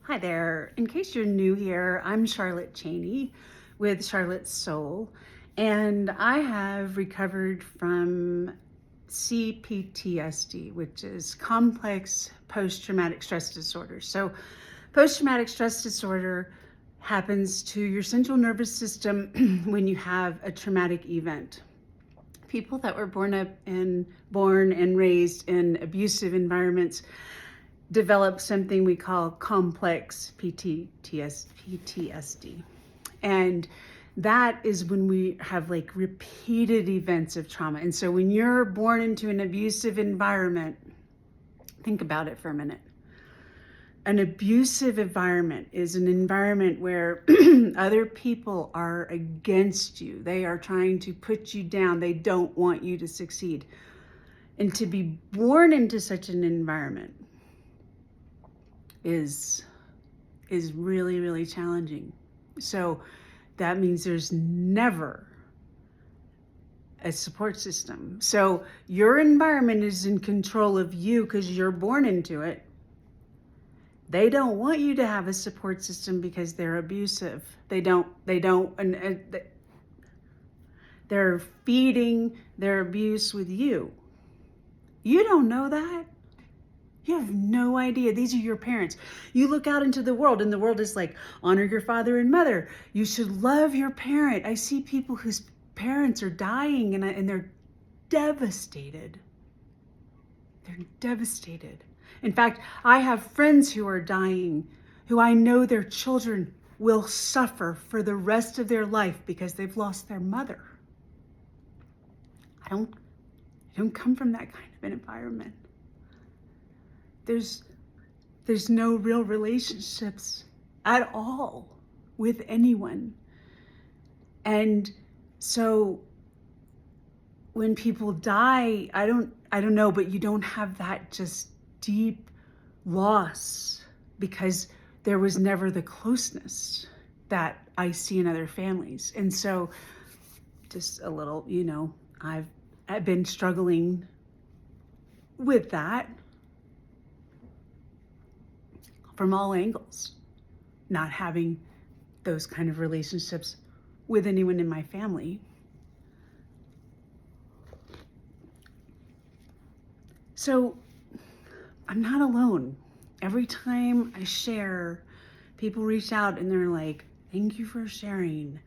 Hi there. In case you're new here, I'm Charlotte Cheney with Charlotte's Soul, and I have recovered from CPTSD, which is complex post-traumatic stress disorder. So post-traumatic stress disorder happens to your central nervous system when you have a traumatic event. People that were born and raised in abusive environments develop something we call complex PTSD. And that is when we have like repeated events of trauma. And so when you're born into an abusive environment, think about it for a minute. An abusive environment is an environment where other people are against you. They are trying to put you down. They don't want you to succeed. And to be born into such an environment is really, really challenging. So that means there's never a support system. So your environment is in control of you because you're born into it. They don't want you to have a support system because they're abusive. They're feeding their abuse with you. You don't know that. You have no idea. These are your parents. You look out into the world and the world is like, honor your father and mother. You should love your parent. I see people whose parents are dying and they're devastated. They're devastated. In fact, I have friends who are dying, who I know their children will suffer for the rest of their life because they've lost their mother. I don't come from that kind of an environment. There's no real relationships at all with anyone. And so when people die, I don't know, but you don't have that just deep loss because there was never the closeness that I see in other families. And so just a little, I've been struggling with that from all angles, not having those kind of relationships with anyone in my family. So I'm not alone. Every time I share, people reach out and they're like, thank you for sharing.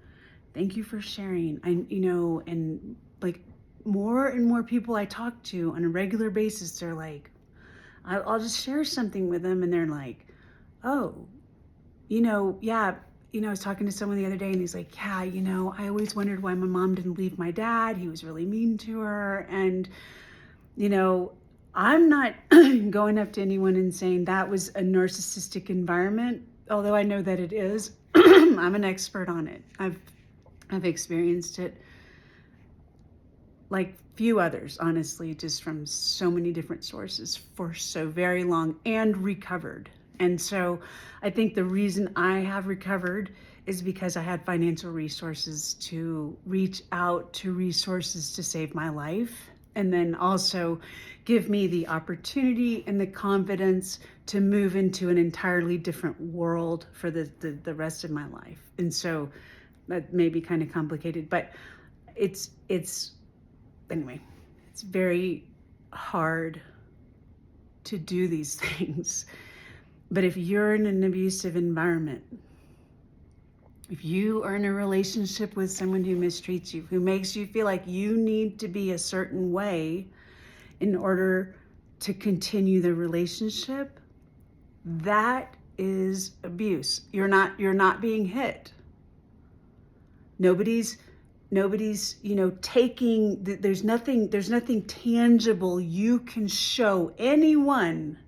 Thank you for sharing. And like more and more people I talk to on a regular basis, they're like, I'll just share something with them and they're like, oh, yeah, I was talking to someone the other day and he's like, yeah, I always wondered why my mom didn't leave my dad. He was really mean to her. And, I'm not going up to anyone and saying that was a narcissistic environment, although I know that it is. I'm an expert on it. I've experienced it like few others, honestly, just from so many different sources for so very long and recovered. And so I think the reason I have recovered is because I had financial resources to reach out to resources to save my life, and then also give me the opportunity and the confidence to move into an entirely different world for the rest of my life. And so that may be kind of complicated, but it's anyway, it's very hard to do these things. But if you're in an abusive environment, if you are in a relationship with someone who mistreats you, who makes you feel like you need to be a certain way in order to continue the relationship, that is abuse. You're not being hit. Nobody's taking, there's nothing tangible you can show anyone.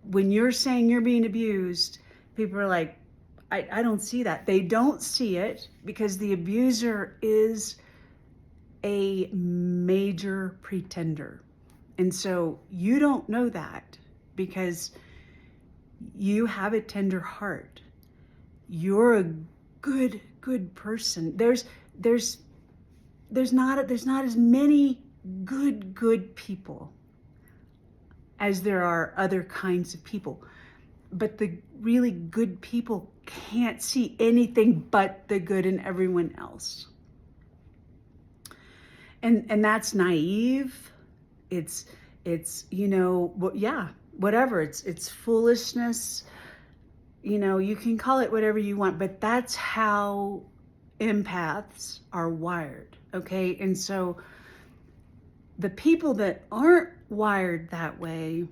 When you're saying you're being abused, people are like, I don't see that. They don't see it because the abuser is a major pretender. And so you don't know that because you have a tender heart. You're a good person. There's not as many good people as there are other kinds of people. but the really good people can't see anything but the good in everyone else. And that's naive. It's whatever. It's foolishness. You can call it whatever you want, but that's how empaths are wired, okay? And so the people that aren't wired that way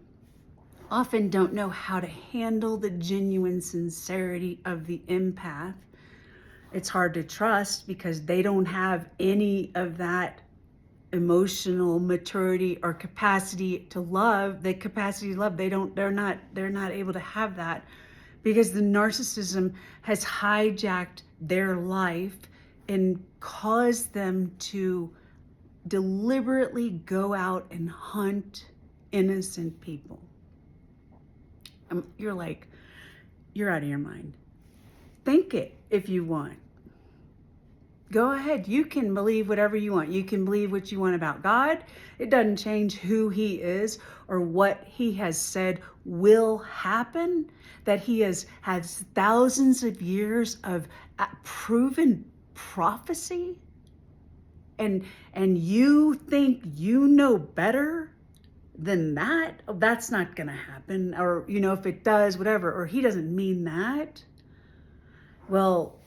often don't know how to handle the genuine sincerity of the empath. It's hard to trust because they don't have any of that emotional maturity or capacity to love. The capacity to love, they're not able to have that because the narcissism has hijacked their life and caused them to deliberately go out and hunt innocent people. You're like, you're out of your mind. Think it if you want. Go ahead. You can believe whatever you want. You can believe what you want about God. It doesn't change who he is or what he has said will happen, that he has thousands of years of proven prophecy. And you think you know better than that? Oh, that's not going to happen. Or, if it does, whatever, or he doesn't mean that. Well,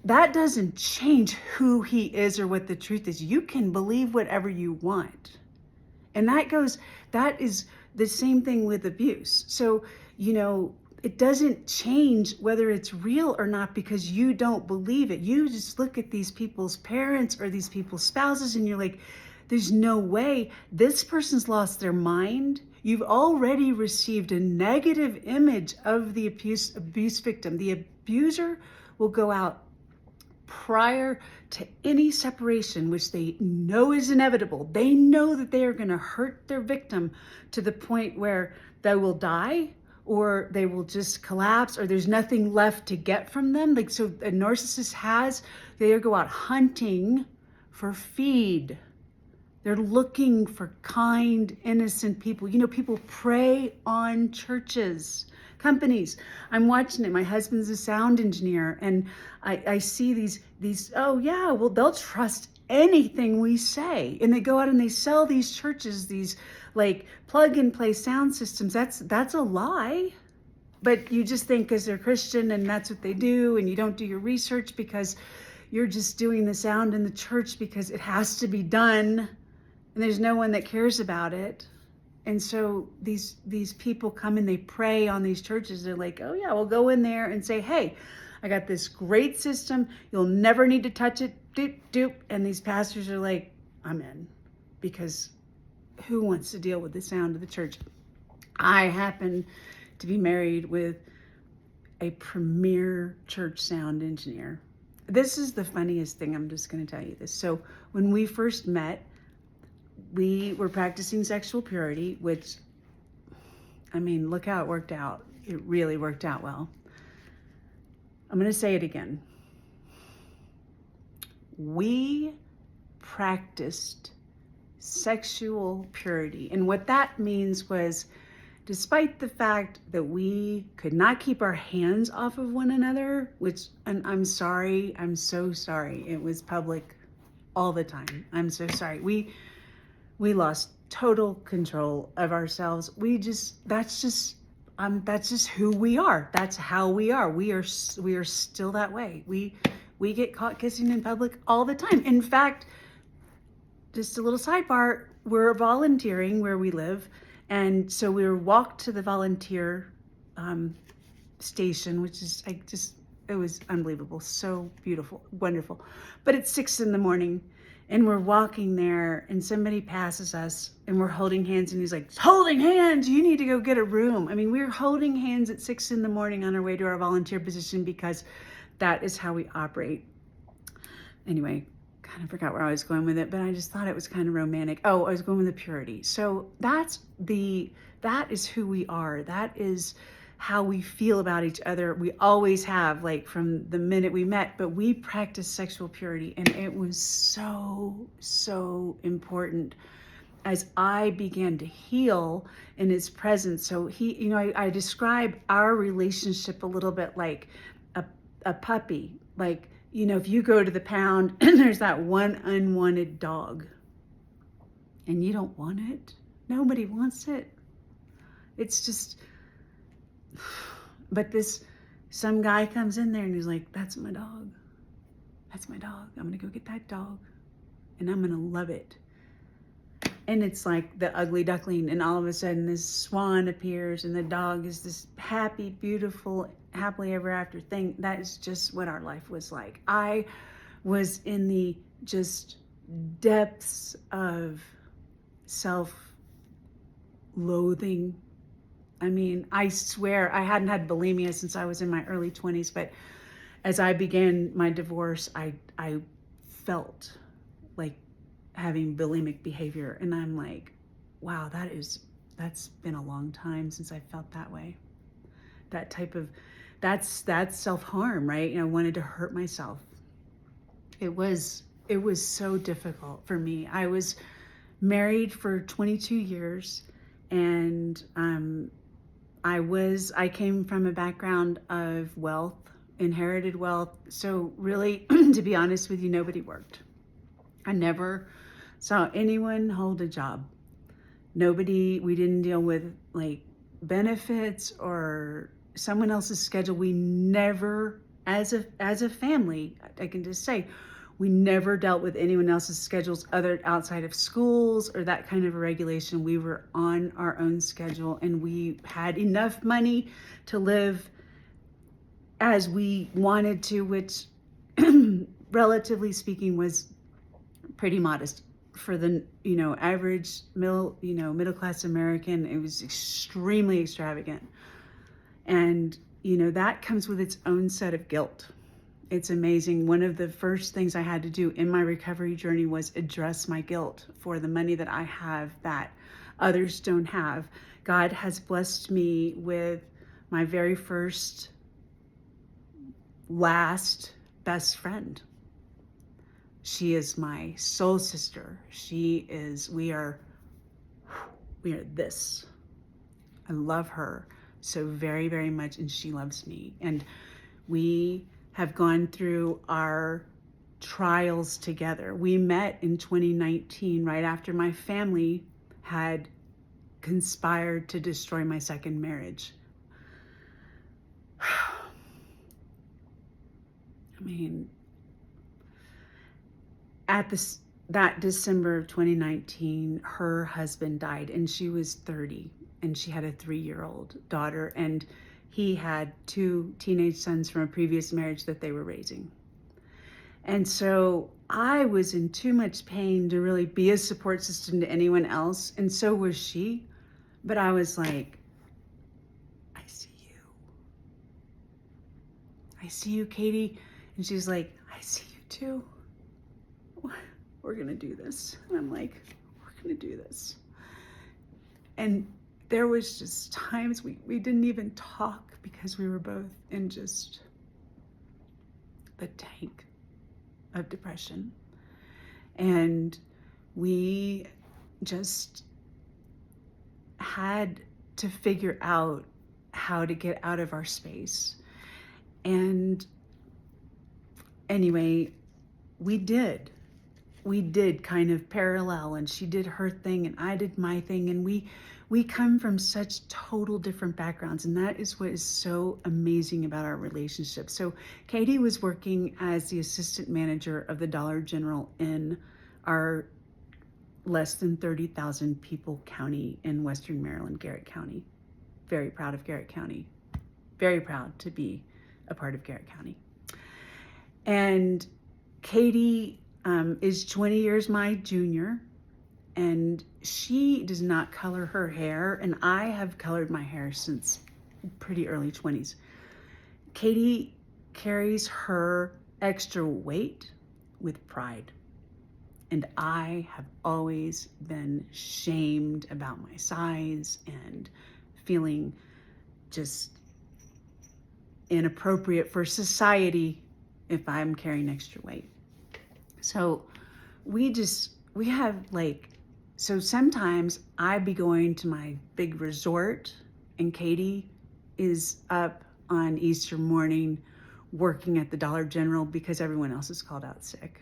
that doesn't change who he is or what the truth is. You can believe whatever you want. And that is the same thing with abuse. So, it doesn't change whether it's real or not because you don't believe it. You just look at these people's parents or these people's spouses and you're like, there's no way. This person's lost their mind. You've already received a negative image of the abuse victim. The abuser will go out prior to any separation, which they know is inevitable. They know that they are going to hurt their victim to the point where they will die or they will just collapse or there's nothing left to get from them. So a narcissist they go out hunting for feed. They're looking for kind, innocent people. People prey on churches, companies. I'm watching it. My husband's a sound engineer, and I see these. Oh yeah, well they'll trust anything we say, and they go out and they sell these churches these like plug and play sound systems. That's a lie. But you just think because they're Christian and that's what they do, and you don't do your research because you're just doing the sound in the church because it has to be done. And there's no one that cares about it. And so these people come and they prey on these churches. They're like, oh yeah, we'll go in there and say, hey, I got this great system. You'll never need to touch it. Doop, doop. And these pastors are like, I'm in. Because who wants to deal with the sound of the church? I happen to be married with a premier church sound engineer. This is the funniest thing. I'm just going to tell you this. So when we first met, we were practicing sexual purity, which, look how it worked out. It really worked out well. I'm going to say it again. We practiced sexual purity. And what that means was, despite the fact that we could not keep our hands off of one another, and I'm sorry, I'm so sorry. It was public all the time. I'm so sorry. We lost total control of ourselves. That's just who we are. That's how we are. We are still that way. We get caught kissing in public all the time. In fact, just a little sidebar, we're volunteering where we live. And so we were walked to the volunteer station, which is it was unbelievable. So beautiful, wonderful. But it's 6 a.m. and we're walking there and somebody passes us and we're holding hands and he's like, holding hands, you need to go get a room. We're holding hands at 6 a.m. on our way to our volunteer position because that is how we operate. Anyway, kind of forgot where I was going with it, but I just thought it was kind of romantic. Oh, I was going with the purity. So that is who we are. That is how we feel about each other. We always have, like from the minute we met, but we practiced sexual purity and it was so, so important. as I began to heal in his presence. So I describe our relationship a little bit like a puppy. Like, if you go to the pound and there's that one unwanted dog and you don't want it, nobody wants it. It's just, but some guy comes in there and he's like, that's my dog. That's my dog. I'm going to go get that dog and I'm going to love it. And it's like the ugly duckling, and all of a sudden this swan appears and the dog is this happy, beautiful, happily ever after thing. That is just what our life was like. I was in the just depths of self-loathing. I mean, I swear I hadn't had bulimia since I was in my early 20s, but as I began my divorce, I felt like having bulimic behavior, and I'm like, wow, that's been a long time since I felt that way. That type of, that's self-harm, right? I wanted to hurt myself. It was so difficult for me. I was married for 22 years, and I came from a background of wealth, inherited wealth. So really, to be honest with you, nobody worked. I never saw anyone hold a job. We didn't deal with like benefits or someone else's schedule. We never, as a family, I can just say, we never dealt with anyone else's schedules outside of schools or that kind of a regulation. We were on our own schedule, and we had enough money to live as we wanted to, which relatively speaking was pretty modest for the average middle class American. It was extremely extravagant, and that comes with its own set of guilt. It's amazing. One of the first things I had to do in my recovery journey was address my guilt for the money that I have that others don't have. God has blessed me with my very first, last best friend. She is my soul sister. We are this. I love her so very, very much, and she loves me. And we have gone through our trials together. We met in 2019, right after my family had conspired to destroy my second marriage. I mean, at that December of 2019, her husband died, and she was 30, and she had a 3-year-old daughter, and he had 2 teenage sons from a previous marriage that they were raising. And so I was in too much pain to really be a support system to anyone else, and so was she. But I was like, I see you. I see you, Katie. And she's like, I see you too. We're gonna do this. And I'm like, we're gonna do this. And there was just times we didn't even talk because we were both in just the tank of depression. And we just had to figure out how to get out of our space. And anyway, we did kind of parallel, and she did her thing and I did my thing, and we come from such total different backgrounds, and that is what is so amazing about our relationship. So Katie was working as the assistant manager of the Dollar General in our less than 30,000 people county in Western Maryland, Garrett County. Very proud of Garrett County. Very proud to be a part of Garrett County. And Katie is 20 years my junior, and she does not color her hair, and I have colored my hair since pretty early 20s. Katie carries her extra weight with pride, and I have always been shamed about my size and feeling just inappropriate for society if I'm carrying extra weight. So we have like So sometimes I'd be going to my big resort, and Katie is up on Easter morning working at the Dollar General because everyone else is called out sick.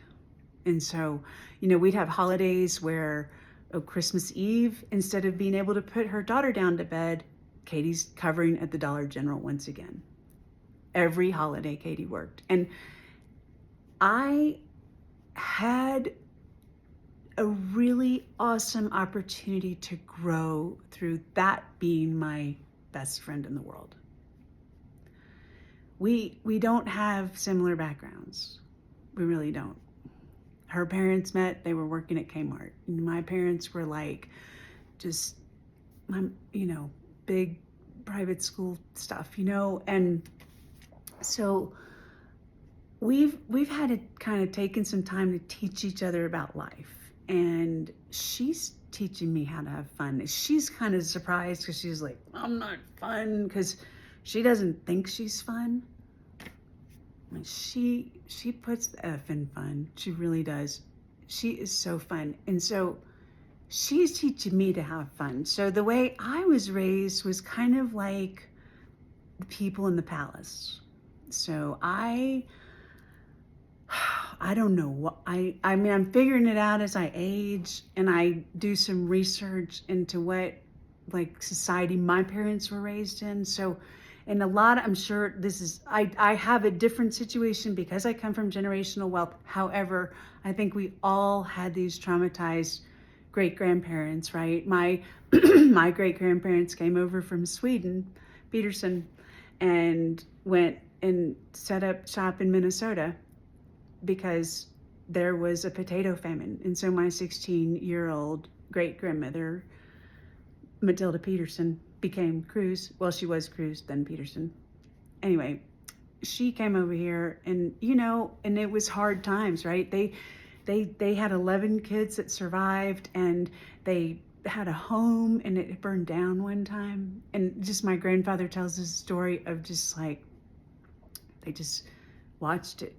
And so, we'd have holidays where, Christmas Eve, instead of being able to put her daughter down to bed, Katie's covering at the Dollar General once again. Every holiday, Katie worked. And I had a really awesome opportunity to grow through that being my best friend in the world. We don't have similar backgrounds. We really don't. Her parents met, they were working at Kmart. And my parents were like just, big private school stuff, and so we've had to kind of taken some time to teach each other about life. And she's teaching me how to have fun. She's kind of surprised because she's like, I'm not fun, because she doesn't think she's fun. She puts the F in fun. She really does. She is so fun. And so she's teaching me to have fun. So the way I was raised was kind of like the people in the palace. So I don't know what I mean, I'm figuring it out as I age, and I do some research into what like society my parents were raised in. So, and a lot, I'm sure this is, I have a different situation because I come from generational wealth. However, I think we all had these traumatized great-grandparents, right? My my great-grandparents came over from Sweden, Peterson, and went and set up shop in Minnesota because there was a potato famine. And so my 16-year-old great-grandmother, Matilda Peterson, became Cruz. Well, she was Cruz, then Peterson. Anyway, she came over here, and and it was hard times, right? They had 11 kids that survived, and they had a home, and it burned down one time. And just my grandfather tells this story of just like, they just watched it.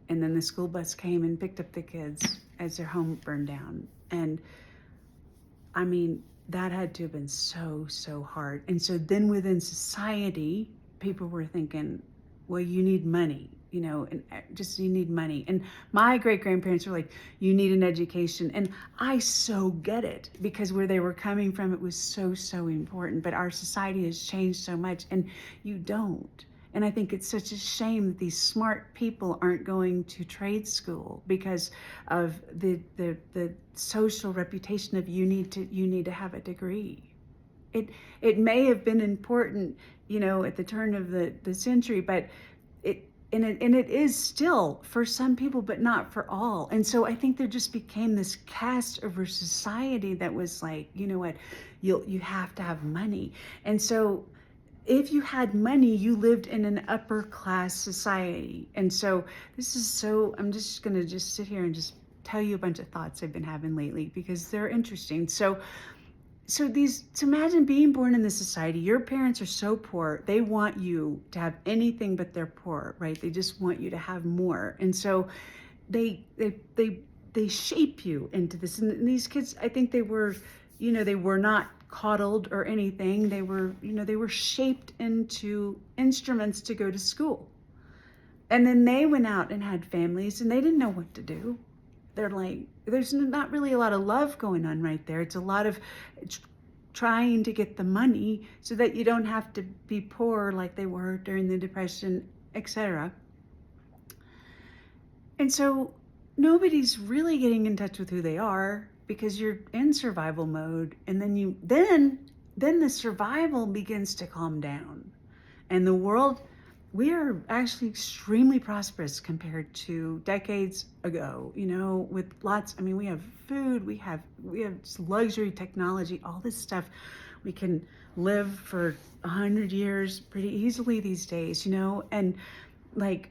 And then the school bus came and picked up the kids as their home burned down. And I mean, that had to have been so, so hard. And so then within society, people were thinking, well, you need money, and just you need money. And my great-grandparents were like, you need an education. And I so get it, because where they were coming from, it was so, so important. But our society has changed so much, and you don't. And I think it's such a shame that these smart people aren't going to trade school because of the social reputation of you need to have a degree. It may have been important, at the turn of the century, but it is still for some people, but not for all. And so I think there just became this caste over society that was like, you know what, you have to have money. And so if you had money, you lived in an upper class society. And so I'm just going to just sit here and just tell you a bunch of thoughts I've been having lately because they're interesting. So imagine being born in this society. Your parents are so poor. They want you to have anything but they're poor, right? They just want you to have more. And so they shape you into this. And these kids, I think they were not coddled or anything. They were shaped into instruments to go to school. And then they went out and had families, and they didn't know what to do. They're like, there's not really a lot of love going on right there. It's a lot of trying to get the money so that you don't have to be poor like they were during the Depression, etc. And so nobody's really getting in touch with who they are, because you're in survival mode, and then the survival begins to calm down. And the world, we are actually extremely prosperous compared to decades ago, with lots, we have food, we have luxury technology, all this stuff. We can live for 100 years pretty easily these days, and like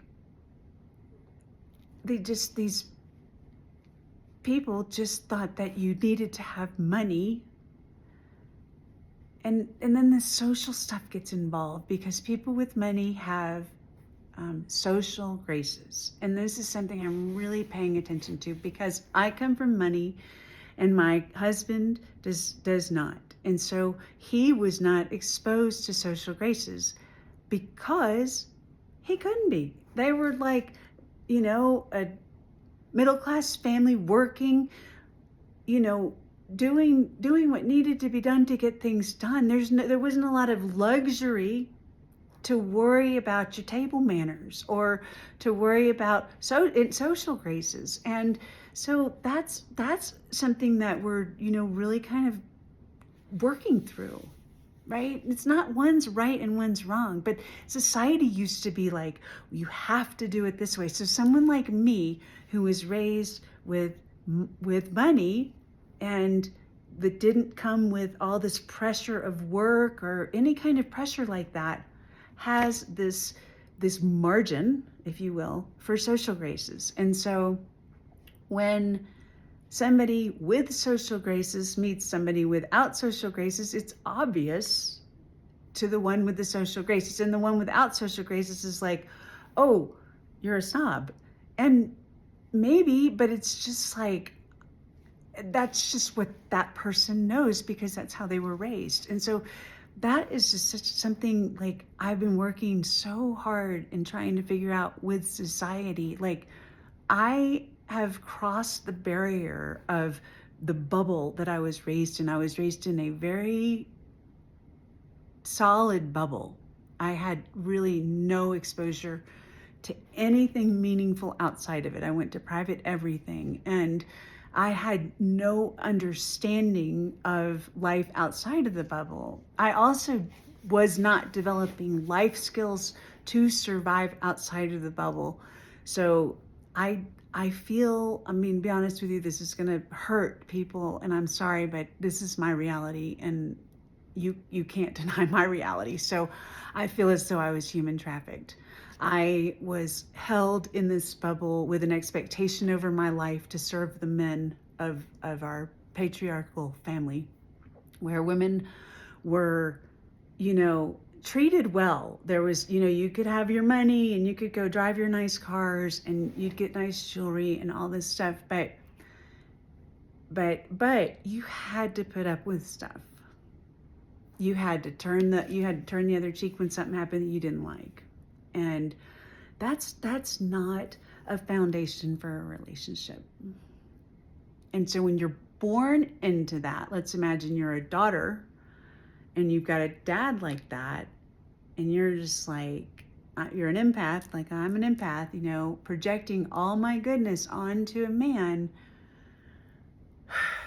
these people just thought that you needed to have money, and then the social stuff gets involved because people with money have social graces. And this is something I'm really paying attention to because I come from money, and my husband does not. And so he was not exposed to social graces because he couldn't be. They were like, a middle-class family working, doing what needed to be done to get things done. There wasn't a lot of luxury to worry about your table manners or to worry about social graces. And so that's something that we're, really kind of working through, right? It's not one's right and one's wrong, but society used to be like, you have to do it this way. So someone like me who was raised with money and that didn't come with all this pressure of work or any kind of pressure like that has this margin, if you will, for social graces. And so when somebody with social graces meets somebody without social graces, it's obvious to the one with the social graces. And the one without social graces is like, oh, you're a snob. And maybe, but it's just like, that's just what that person knows because that's how they were raised. And so that is just something like I've been working so hard in trying to figure out with society. Like I have crossed the barrier of the bubble that I was raised in. I was raised in a very solid bubble. I had really no exposure to anything meaningful outside of it. I went to private everything, and I had no understanding of life outside of the bubble. I also was not developing life skills to survive outside of the bubble. So I feel, be honest with you, this is gonna hurt people, and I'm sorry, but this is my reality, and you can't deny my reality. So I feel as though I was human trafficked. I was held in this bubble with an expectation over my life to serve the men of our patriarchal family, where women were, treated well. There was, you could have your money and you could go drive your nice cars and you'd get nice jewelry and all this stuff, but you had to put up with stuff. You had to turn the other cheek when something happened that you didn't like. And that's not a foundation for a relationship. And so when you're born into that, let's imagine you're a daughter and you've got a dad like that, and you're just like, you're an empath, like I'm an empath, projecting all my goodness onto a man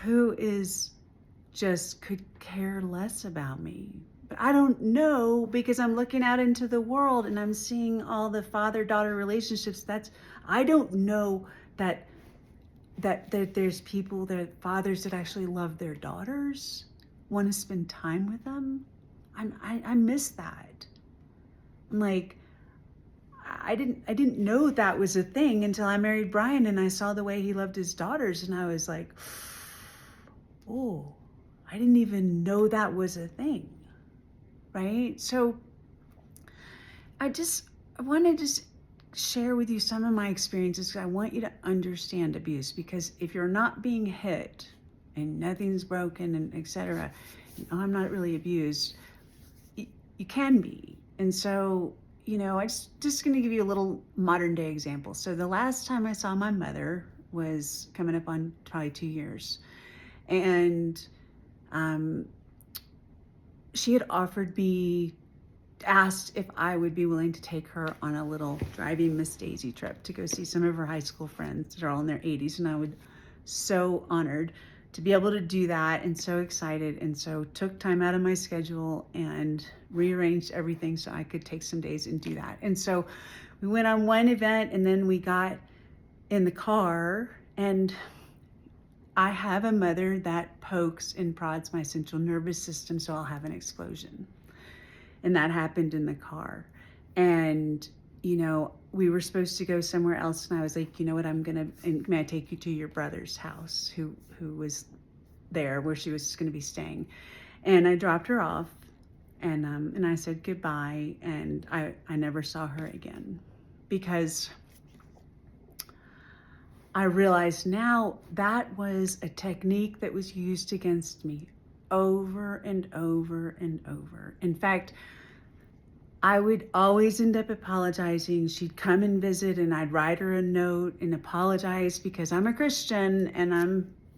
who could care less about me. But I don't know, because I'm looking out into the world and I'm seeing all the father-daughter relationships. I don't know that there's people, that fathers that actually love their daughters, want to spend time with them. I miss that. I'm like, I didn't know that was a thing until I married Brian and I saw the way he loved his daughters, and I was like, oh, I didn't even know that was a thing. Right? So I want to just share with you some of my experiences, because I want you to understand abuse. Because if you're not being hit and nothing's broken and etc., I'm not really abused, you can be. And so, I'm just going to give you a little modern day example. So the last time I saw my mother was coming up on probably 2 years. And she had asked if I would be willing to take her on a little driving Miss Daisy trip to go see some of her high school friends that are all in their 80s. And I was so honored to be able to do that, and so excited. And so took time out of my schedule and rearranged everything so I could take some days and do that. And so we went on one event, and then we got in the car, and I have a mother that pokes and prods my central nervous system, so I'll have an explosion. And that happened in the car. And, we were supposed to go somewhere else, and I was like, you know what, may I take you to your brother's house, who was there, where she was going to be staying. And I dropped her off, and I said goodbye, and I never saw her again, because I realize now that was a technique that was used against me over and over and over. In fact, I would always end up apologizing. She'd come and visit and I'd write her a note and apologize because I'm a Christian and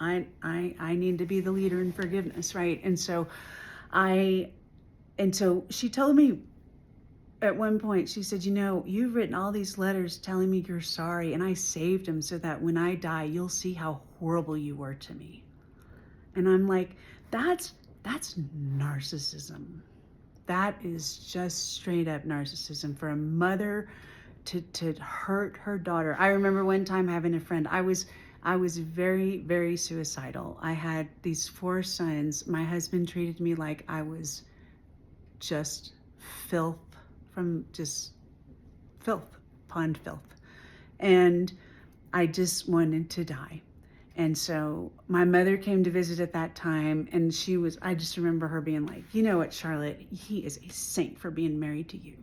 I need to be the leader in forgiveness, right? And so she told me at one point, she said, you've written all these letters telling me you're sorry, and I saved them so that when I die, you'll see how horrible you were to me. And I'm like, that's narcissism. That is just straight up narcissism for a mother to hurt her daughter. I remember one time having a friend, I was very, very suicidal. I had these 4 sons. My husband treated me like I was just filth from just filth, pond filth. And I just wanted to die. And so my mother came to visit at that time, and I just remember her being like, you know what, Charlotte, he is a saint for being married to you.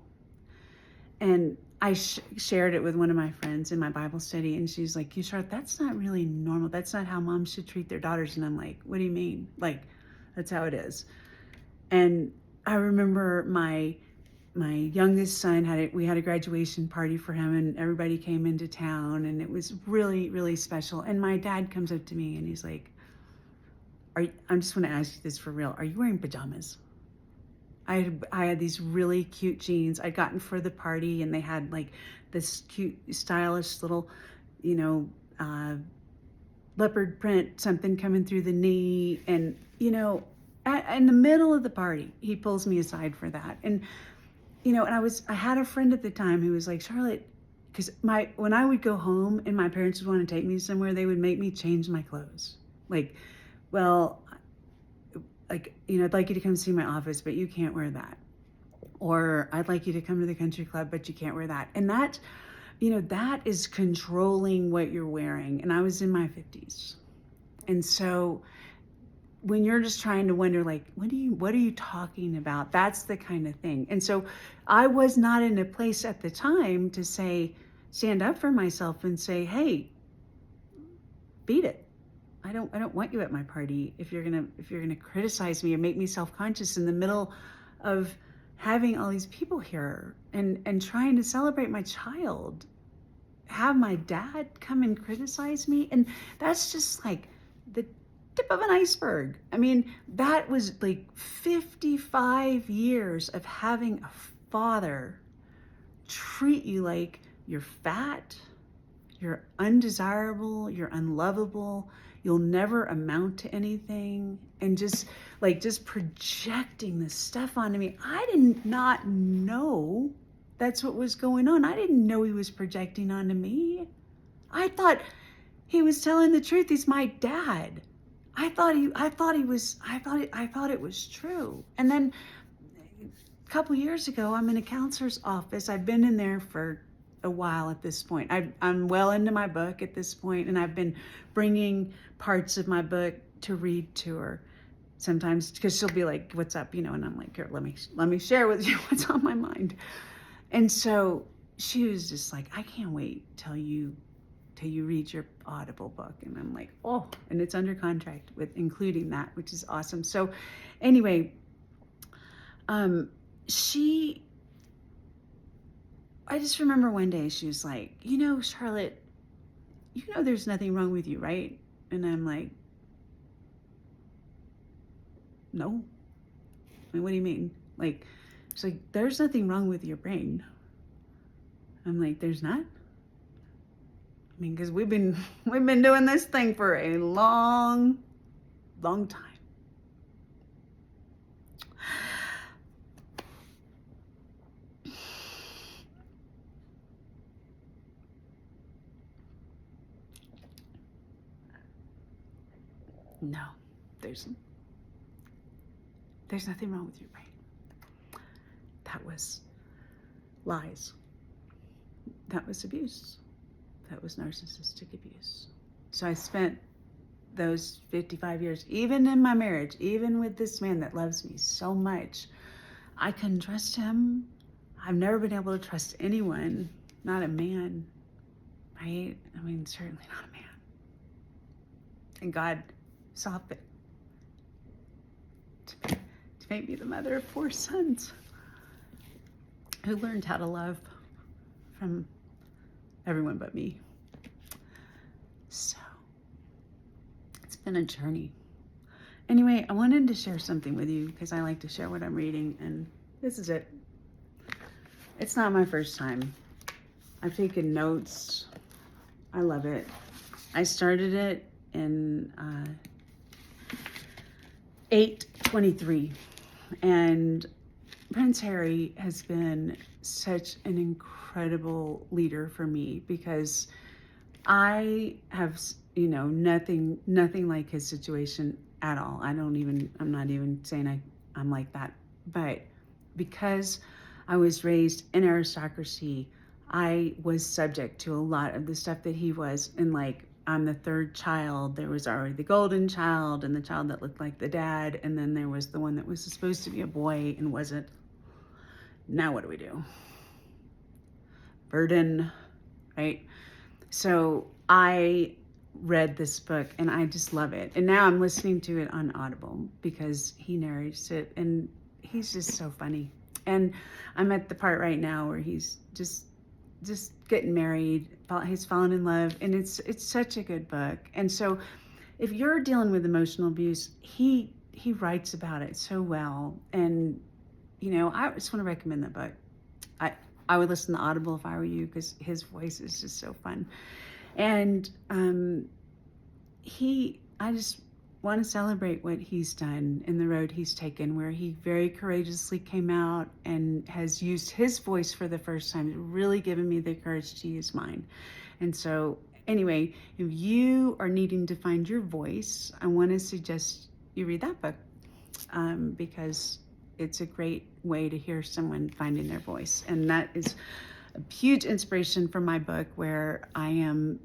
And I shared it with one of my friends in my Bible study, and she's like, you Charlotte, that's not really normal. That's not how moms should treat their daughters. And I'm like, what do you mean? Like, that's how it is. And I remember my youngest son we had a graduation party for him, and everybody came into town, and it was really, really special. And my dad comes up to me and he's like, I just want to ask you this for real. Are you wearing pajamas? I had these really cute jeans I'd gotten for the party, and they had like this cute, stylish little, leopard print, something coming through the knee. And, in the middle of the party, he pulls me aside for that. And I had a friend at the time who was like, Charlotte, because when I would go home and my parents would want to take me somewhere, they would make me change my clothes. Like, well, I'd like you to come see my office, but you can't wear that. Or I'd like you to come to the country club, but you can't wear that. And that is controlling what you're wearing. And I was in my 50s. And so when you're just trying to wonder, like, what are you talking about? That's the kind of thing. And so I was not in a place at the time to stand up for myself and say, hey, beat it. I don't want you at my party if you're gonna criticize me or make me self-conscious in the middle of having all these people here and trying to celebrate my child. Have my dad come and criticize me. And that's just like the tip of an iceberg. I mean, that was like 55 years of having a father treat you like you're fat, you're undesirable, you're unlovable, you'll never amount to anything, and just projecting this stuff onto me. I did not know that's what was going on. I didn't know he was projecting onto me. I thought he was telling the truth. He's my dad. I thought it was true. And then a couple years ago, I'm in a counselor's office. I've been in there for a while at this point. I'm well into my book at this point, and I've been bringing parts of my book to read to her sometimes, because she'll be like, what's up, and I'm like, here, let me share with you what's on my mind. And so she was just like, I can't wait till you read your Audible book. And I'm like, oh, and it's under contract with including that, which is awesome. So anyway, I just remember one day she was like, Charlotte, there's nothing wrong with you, right? And I'm like, no. I mean, what do you mean? Like, she's like, there's nothing wrong with your brain. I'm like, there's not? I mean, because we've been doing this thing for a long, long time. No, there's nothing wrong with your brain. That was lies. That was abuse. That was narcissistic abuse. So I spent those 55 years, even in my marriage, even with this man that loves me so much, I couldn't trust him. I've never been able to trust anyone, not a man. right? I mean, certainly not a man. And God saw fit to make me the mother of 4 sons who learned how to love from everyone but me. So it's been a journey. Anyway, I wanted to share something with you because I like to share what I'm reading, and this is it. It's not my first time. I've taken notes. I love it. I started it in 8/23, and Prince Harry has been such an incredible leader for me because I have, nothing like his situation at all. I'm not even saying I'm like that, but because I was raised in aristocracy, I was subject to a lot of the stuff that he was. And like, I'm the 3rd child. There was already the golden child and the child that looked like the dad. And then there was the one that was supposed to be a boy and wasn't. Now what do we do? Burden, right? So I read this book and I just love it. And now I'm listening to it on Audible because he narrates it and he's just so funny. And I'm at the part right now where he's just getting married. He's fallen in love, and it's such a good book. And so if you're dealing with emotional abuse, he writes about it so well. And I just want to recommend that book. I would listen to Audible if I were you because his voice is just so fun. And I just want to celebrate what he's done in the road he's taken, where he very courageously came out and has used his voice for the first time. It's really given me the courage to use mine. And so anyway, if you are needing to find your voice, I want to suggest you read that book because it's a great way to hear someone finding their voice. And that is a huge inspiration for my book, where I am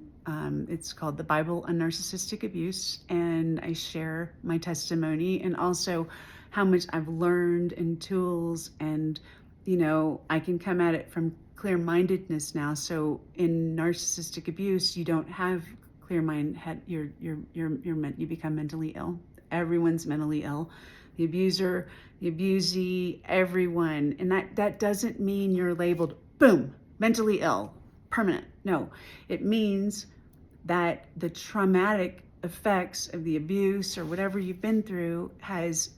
it's called The Bible on Narcissistic Abuse, and I share my testimony and also how much I've learned and tools, and I can come at it from clear-mindedness now. So in narcissistic abuse, you don't have clear mind. You become mentally ill. Everyone's mentally ill. The abuser, the abusee, everyone, and that doesn't mean you're labeled boom mentally ill, permanent. No, it means that the traumatic effects of the abuse or whatever you've been through has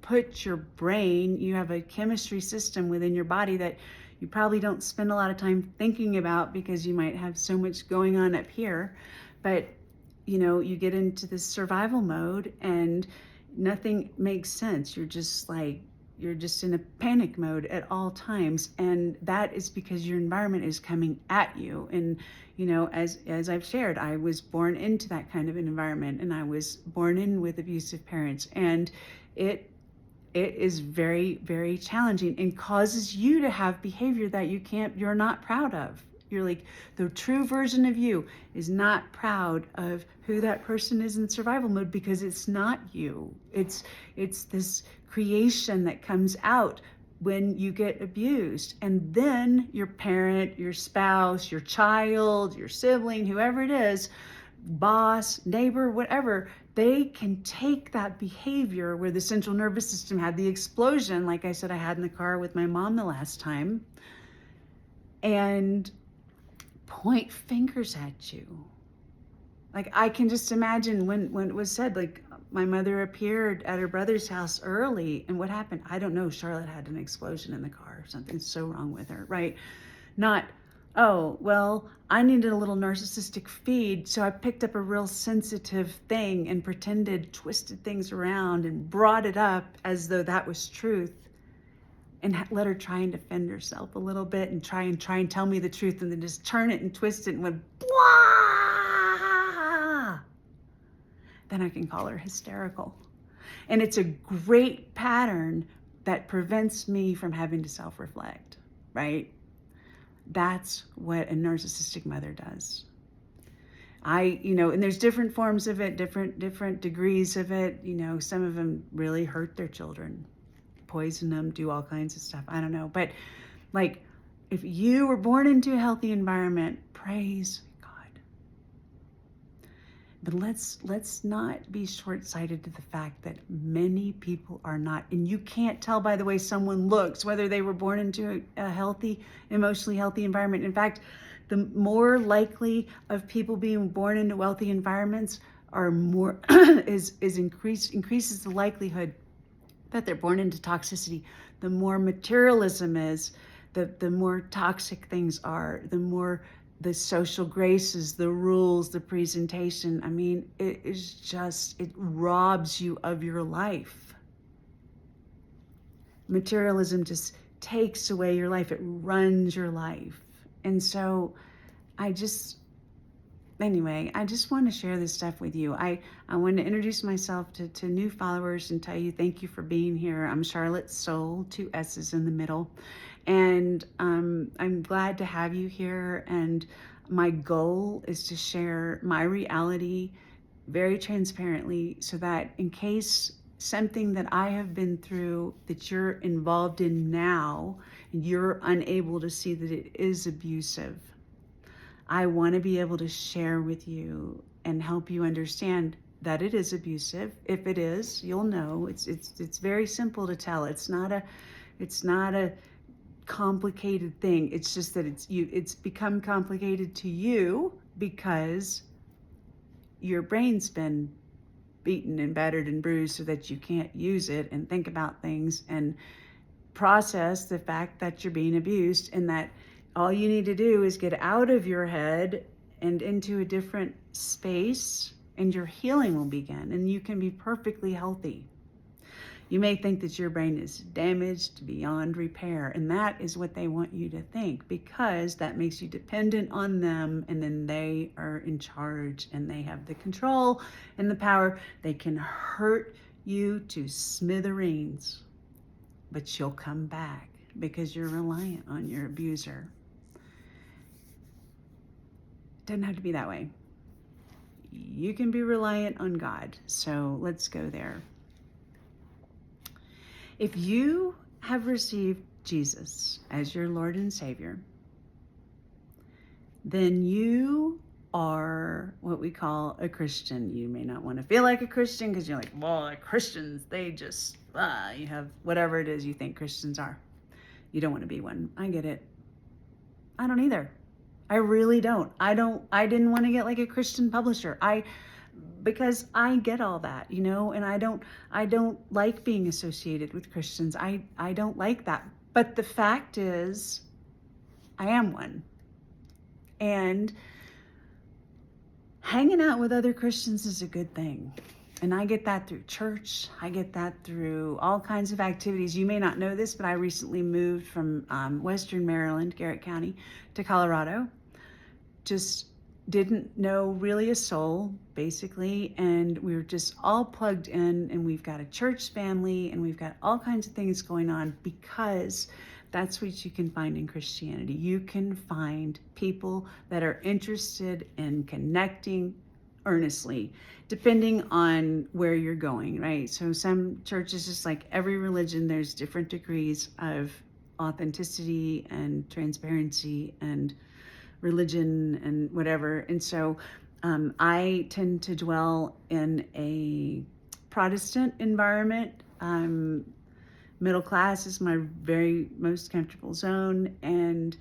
put your brain, you have a chemistry system within your body that you probably don't spend a lot of time thinking about because you might have so much going on up here. But, you get into this survival mode and nothing makes sense. You're just in a panic mode at all times. And that is because your environment is coming at you. And, as I've shared, I was born into that kind of an environment, and I was born in with abusive parents. And it is very, very challenging and causes you to have behavior that you're not proud of. You're like, the true version of you is not proud of who that person is in survival mode because it's not you. It's this creation that comes out when you get abused. And then your parent, your spouse, your child, your sibling, whoever it is, boss, neighbor, whatever, they can take that behavior where the central nervous system had the explosion, like I said I had in the car with my mom the last time, and point fingers at you. Like, I can just imagine when it was said, like, my mother appeared at her brother's house early, and what happened? I don't know. Charlotte had an explosion in the car. Something's so wrong with her, right? Not, oh, well, I needed a little narcissistic feed, so I picked up a real sensitive thing and twisted things around and brought it up as though that was truth, and let her try and defend herself a little bit and try and tell me the truth, and then just turn it and twist it and went blah. Then I can call her hysterical. And it's a great pattern that prevents me from having to self-reflect, right? That's what a narcissistic mother does. And there's different forms of it, different degrees of it. Some of them really hurt their children, poison them, do all kinds of stuff. I don't know. But like, if you were born into a healthy environment, Praise God. But let's not be short-sighted to the fact that many people are not. And you can't tell by the way someone looks whether they were born into a healthy, emotionally healthy environment. In fact, the more likely of people being born into wealthy environments are more increases the likelihood that they're born into toxicity. The more materialism is, the more toxic things are, the more the social graces, the rules, the presentation. I mean, it robs you of your life. Materialism just takes away your life. It runs your life. And so I just want to share this stuff with you. I want to introduce myself to new followers and tell you thank you for being here. I'm Charlotte Soul, 2 S's in the middle. And I'm glad to have you here. And my goal is to share my reality very transparently so that in case something that I have been through that you're involved in now, and you're unable to see that it is abusive, I want to be able to share with you and help you understand that it is abusive. If it is, you'll know. It's very simple to tell. It's not a complicated thing. It's just that it's become complicated to you because your brain's been beaten and battered and bruised so that you can't use it and think about things and process the fact that you're being abused, and that all you need to do is get out of your head and into a different space, and your healing will begin, and you can be perfectly healthy. You may think that your brain is damaged beyond repair, and that is what they want you to think, because that makes you dependent on them, and then they are in charge and they have the control and the power. They can hurt you to smithereens, but you'll come back because you're reliant on your abuser. It doesn't have to be that way. You can be reliant on God. So let's go there. If you have received Jesus as your Lord and Savior, then you are what we call a Christian. You may not want to feel like a Christian because you're like, well, Christians, they just, you have whatever it is you think Christians are. You don't want to be one. I get it. I don't either. I really don't. I didn't want to get like a Christian publisher. Because I get all that, and I don't like being associated with Christians. I don't like that. But the fact is, I am one. And hanging out with other Christians is a good thing. And I get that through church. I get that through all kinds of activities. You may not know this, but I recently moved from Western Maryland, Garrett County, to Colorado. Just didn't know really a soul, basically, and we were just all plugged in, and we've got a church family, and we've got all kinds of things going on, because that's what you can find in Christianity. You can find people that are interested in connecting earnestly, depending on where you're going, right? So some churches, just like every religion, there's different degrees of authenticity and transparency and religion and whatever. And so I tend to dwell in a Protestant environment. Middle class is my very most comfortable zone, and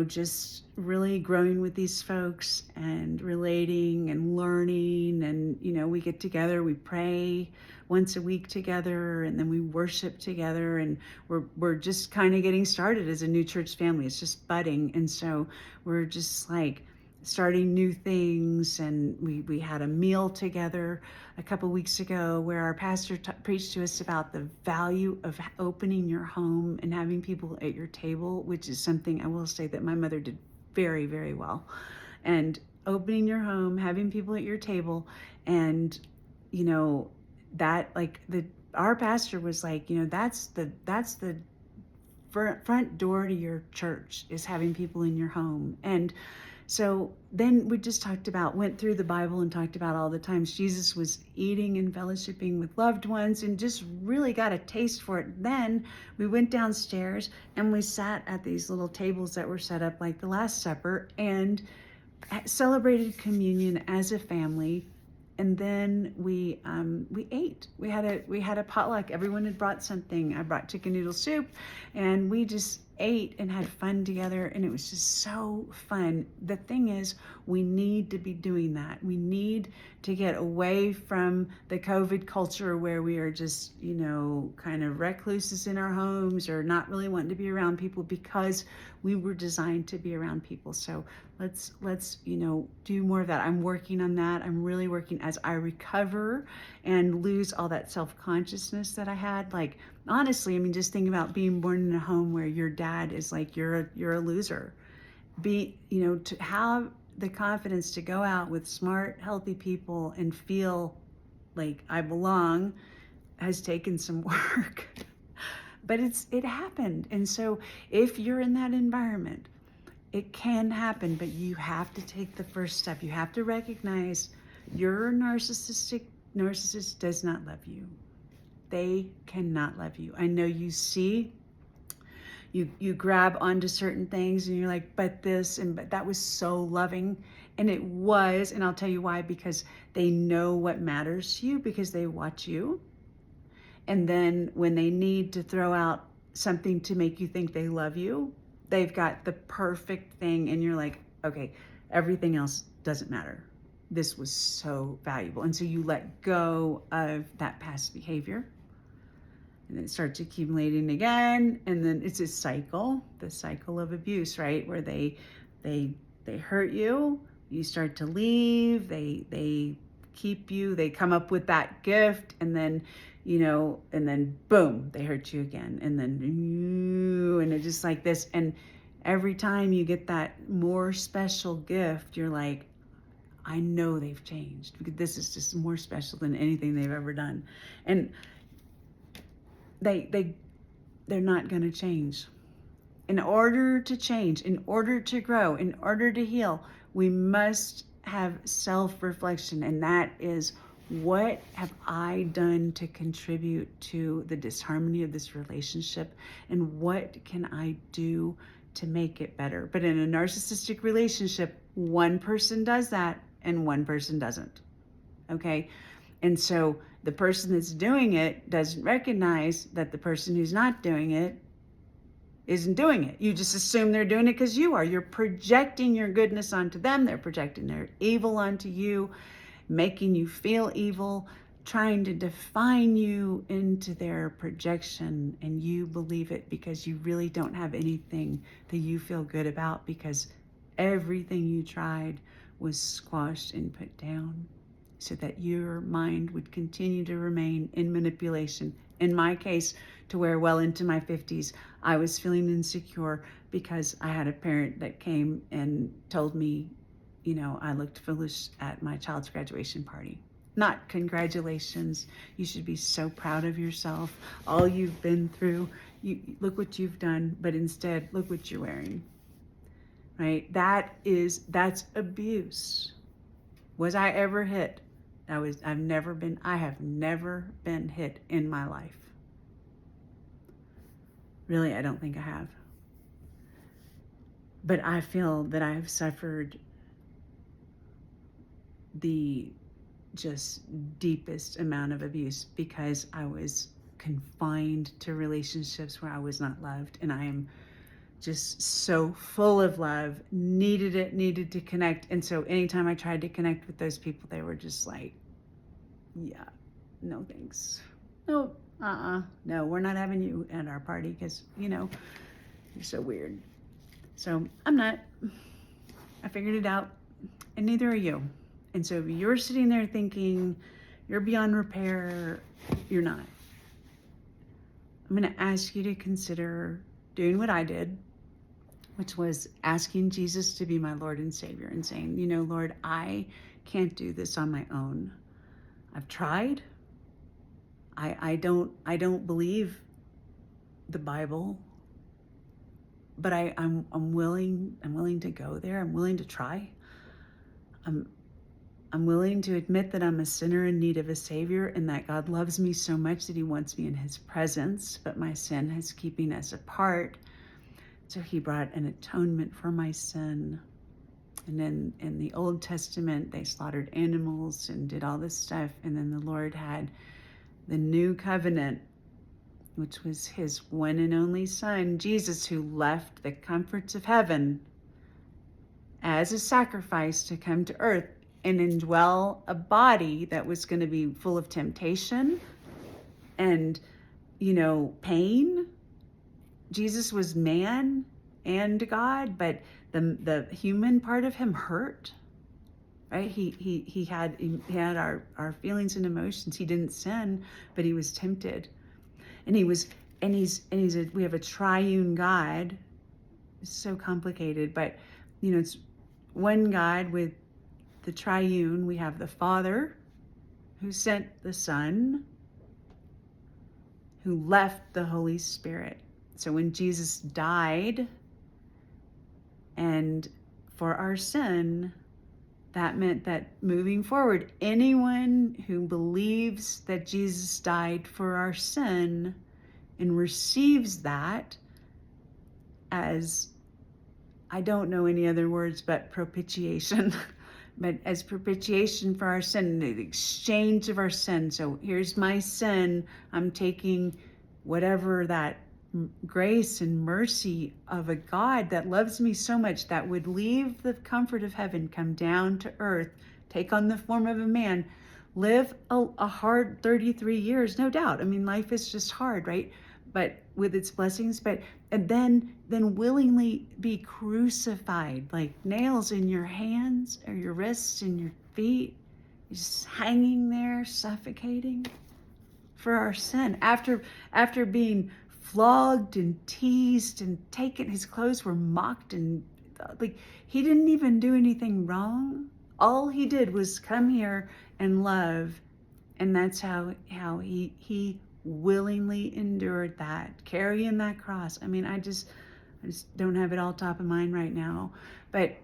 just really growing with these folks and relating and learning, and we get together, we pray once a week together, and then we worship together, and we're just kind of getting started as a new church family. It's just budding, and so we're just like starting new things. And we had a meal together a couple weeks ago where our pastor preached to us about the value of opening your home and having people at your table, which is something I will say that my mother did very, very well. And opening your home, having people at your table, and that, like, our pastor was like, that's the front door to your church, is having people in your home. And So then we just went through the Bible and talked about all the times Jesus was eating and fellowshipping with loved ones, and just really got a taste for it. Then we went downstairs and we sat at these little tables that were set up like the Last Supper and celebrated communion as a family. And then we ate. We had a potluck. Everyone had brought something. I brought chicken noodle soup, and we just ate and had fun together, and it was just so fun. The thing is, we need to be doing that. We need to get away from the COVID culture where we are just, kind of recluses in our homes or not really wanting to be around people, because we were designed to be around people. So let's do more of that. I'm working on that. I'm really working as I recover and lose all that self-consciousness that I had. Like, honestly, just think about being born in a home where your dad is like, you're a loser. To have the confidence to go out with smart, healthy people and feel like I belong has taken some work. But it happened. And so if you're in that environment, it can happen, but you have to take the first step. You have to recognize your narcissist does not love you. They cannot love you. I know you see, you grab onto certain things and you're like, but this, but that was so loving. And it was, and I'll tell you why, because they know what matters to you, because they watch you. And then when they need to throw out something to make you think they love you, they've got the perfect thing, and you're like, okay, everything else doesn't matter. This was so valuable. And so you let go of that past behavior, and it starts accumulating again. And then it's a cycle, the cycle of abuse, right? Where they hurt you, you start to leave, they keep you, they come up with that gift, and then and then boom, they hurt you again, and then and it's just like this. And every time you get that more special gift, you're like, I know they've changed, because this is just more special than anything they've ever done. And they're not going to change. In order to change, in order to grow, in order to heal, we must have self-reflection, and that is, what have I done to contribute to the disharmony of this relationship, and what can I do to make it better? But in a narcissistic relationship, one person does that and one person doesn't. Okay? And so the person that's doing it doesn't recognize that the person who's not doing it isn't doing it. You just assume they're doing it because you are. You're projecting your goodness onto them. They're projecting their evil onto you, making you feel evil, trying to define you into their projection, and you believe it because you really don't have anything that you feel good about, because everything you tried was squashed and put down so that your mind would continue to remain in manipulation. In my case, to where well into my 50s, I was feeling insecure because I had a parent that came and told me, I looked foolish at my child's graduation party. Not congratulations, you should be so proud of yourself, all you've been through, look what you've done, but instead, look what you're wearing, right? That's abuse. Was I ever hit? I have never been hit in my life. Really, I don't think I have. But I feel that I have suffered the just deepest amount of abuse because I was confined to relationships where I was not loved, and I am just so full of love, needed to connect. And so anytime I tried to connect with those people, they were just like, yeah, no thanks. No, no, we're not having you at our party because, you're so weird. So I'm not. I figured it out, and neither are you. And so if you're sitting there thinking you're beyond repair, you're not. I'm going to ask you to consider doing what I did, which was asking Jesus to be my Lord and Savior and saying, Lord, I can't do this on my own. I've tried. I don't believe the Bible. but I'm willing to go there. I'm willing to try. I'm willing to admit that I'm a sinner in need of a Savior, and that God loves me so much that He wants me in His presence, but my sin is keeping us apart. So He brought an atonement for my sin. And then in the Old Testament, they slaughtered animals and did all this stuff. And then the Lord had the new covenant, which was His one and only Son, Jesus, who left the comforts of heaven as a sacrifice to come to earth and indwell a body that was going to be full of temptation and, pain. Jesus was man and God, but the human part of Him hurt, right? He had our feelings and emotions. He didn't sin, but He was tempted, and we have a triune God. It's so complicated, but it's one God with the triune. We have the Father who sent the Son, who left the Holy Spirit. So when Jesus died and for our sin, that meant that moving forward, anyone who believes that Jesus died for our sin and receives that as, I don't know any other words but propitiation, but as propitiation for our sin, the exchange of our sin. So here's my sin. I'm taking whatever that grace and mercy of a God that loves me so much, that would leave the comfort of heaven, come down to earth, take on the form of a man, live a hard 33 years, no doubt. I mean, life is just hard, right? But with its blessings, and then willingly be crucified, like nails in your hands or your wrists and your feet, just hanging there, suffocating for our sin. After being flogged and teased and taken, his clothes were mocked, and he didn't even do anything wrong. All he did was come here and love, and that's how he willingly endured that, carrying that cross. I mean, I just don't have it all top of mind right now, but